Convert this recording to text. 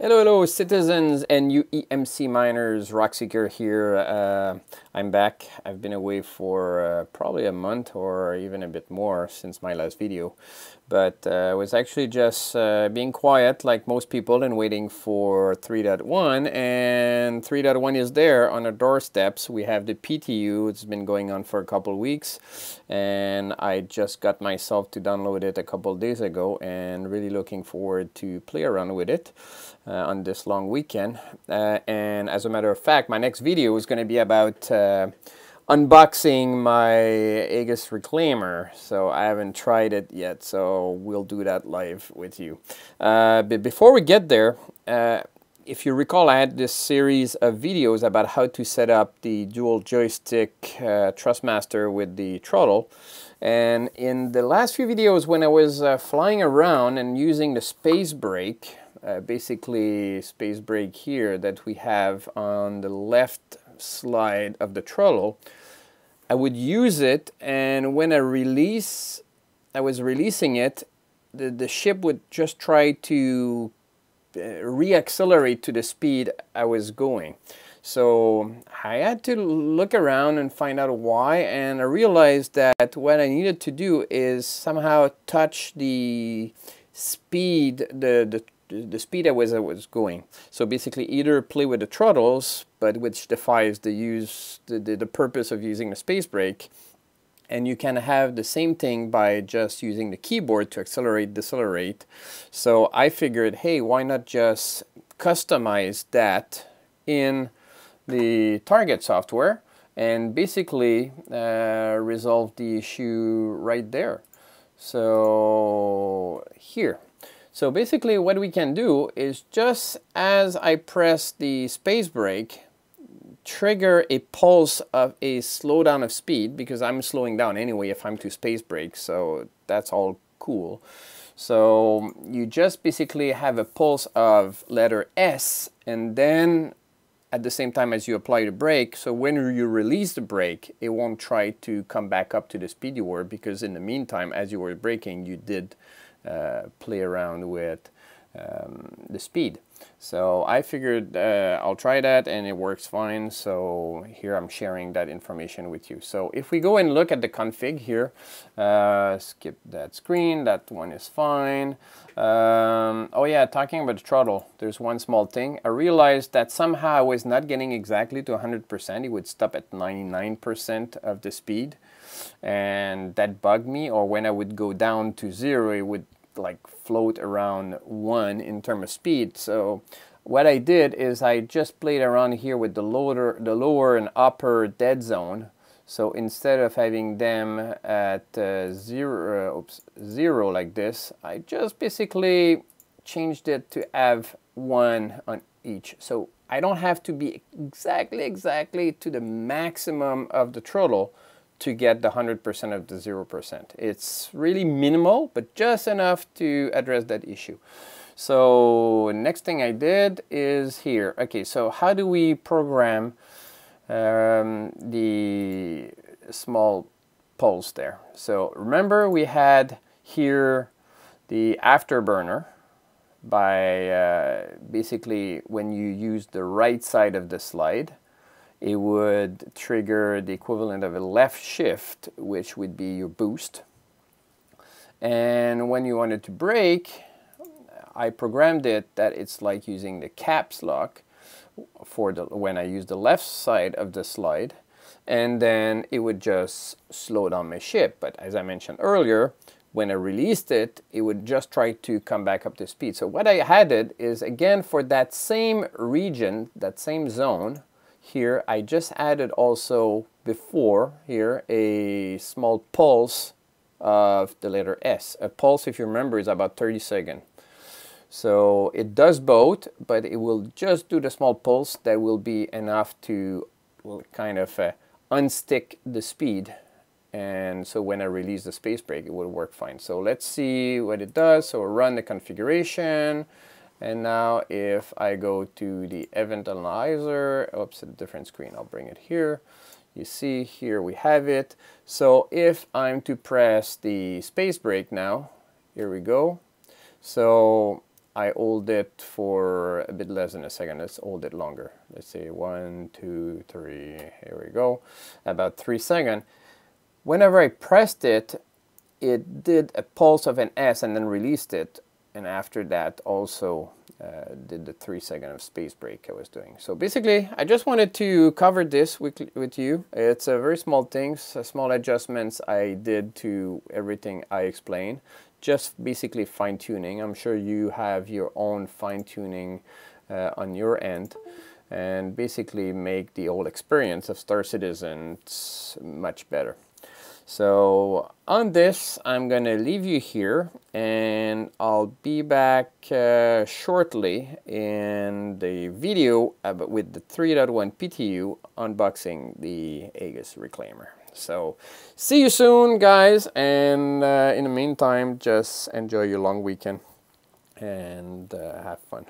Hello, hello, citizens and UEMC miners. Rockseeker here. I'm back. I've been away for probably a month or even a bit more since my last video. But I was actually just being quiet like most people and waiting for 3.1. And 3.1 is there on our doorsteps. We have the PTU. It's been going on for a couple weeks. And I just got myself to download it a couple days ago and really looking forward to play around with it. On this long weekend, and as a matter of fact, my next video is going to be about unboxing my Aegis Reclaimer. So I haven't tried it yet, so we'll do that live with you. But before we get there, if you recall, I had this series of videos about how to set up the dual joystick Thrustmaster with the throttle. And in the last few videos, when I was flying around and using the spacebreak, basically spacebreak here that we have on the left slide of the throttle, I would use it, and when I was releasing it, the ship would just try to reaccelerate to the speed I was going. So I had to look around and find out why, and I realized that what I needed to do is somehow touch the speed, the speed I was going. So basically either play with the throttles, but which defies the purpose of using the space brake, and you can have the same thing by just using the keyboard to accelerate, decelerate. So I figured, hey, why not just customize that in the target software and basically resolve the issue right there. So here. So basically what we can do is, just as I press the space brake, trigger a pulse of a slowdown of speed, because I'm slowing down anyway if I'm to space brake, so that's all cool. So you just basically have a pulse of letter S, and then at the same time as you apply the brake, so when you release the brake, it won't try to come back up to the speed you were, because in the meantime, as you were braking, you did play around with the speed. So I figured I'll try that, and it works fine. So here I'm sharing that information with you. So if we go and look at the config here, skip that screen, that one is fine. Oh yeah, talking about the throttle, there's one small thing. I realized that somehow I was not getting exactly to 100%. It would stop at 99% of the speed, and that bugged me. Or when I would go down to 0, it would like float around 1 in terms of speed. So what I did is I just played around here with the lower and upper dead zone. So instead of having them at 0 like this, I just basically changed it to have 1 on each. So I don't have to be exactly to the maximum of the throttle to get the 100% of the 0%. It's really minimal, but just enough to address that issue. So next thing I did is here. Okay, so how do we program the small pulse there? So remember, we had here the afterburner by basically when you use the right side of the slide, it would trigger the equivalent of a left shift, which would be your boost. And when you wanted to brake, I programmed it that it's like using the caps lock for when I use the left side of the slide, and then it would just slow down my ship. But as I mentioned earlier, when I released it, it would just try to come back up to speed. So what I added is, again, for that same region, that same zone, here I just added also before here a small pulse of the letter S. A pulse, if you remember, is about 30 seconds. So it does both, but it will just do the small pulse that will be enough to kind of unstick the speed. And so when I release the space brake, it will work fine. So let's see what it does. So run the configuration. And now if I go to the event analyzer, oops, a different screen, I'll bring it here. You see here we have it. So if I'm to press the space brake now, here we go. So I hold it for a bit less than a second. Let's hold it longer. Let's say 1, 2, 3, here we go, about 3 seconds. Whenever I pressed it, it did a pulse of an S and then released it, and after that also did the 3 second of space break I was doing. So basically, I just wanted to cover this with you. It's a very small things, small adjustments I did to everything I explained. Just basically fine-tuning. I'm sure you have your own fine-tuning on your end, and basically make the whole experience of Star Citizen much better. So on this, I'm gonna leave you here, and I'll be back shortly in the video with the 3.1 PTU unboxing the Aegis Reclaimer. So see you soon, guys, and in the meantime, just enjoy your long weekend and have fun.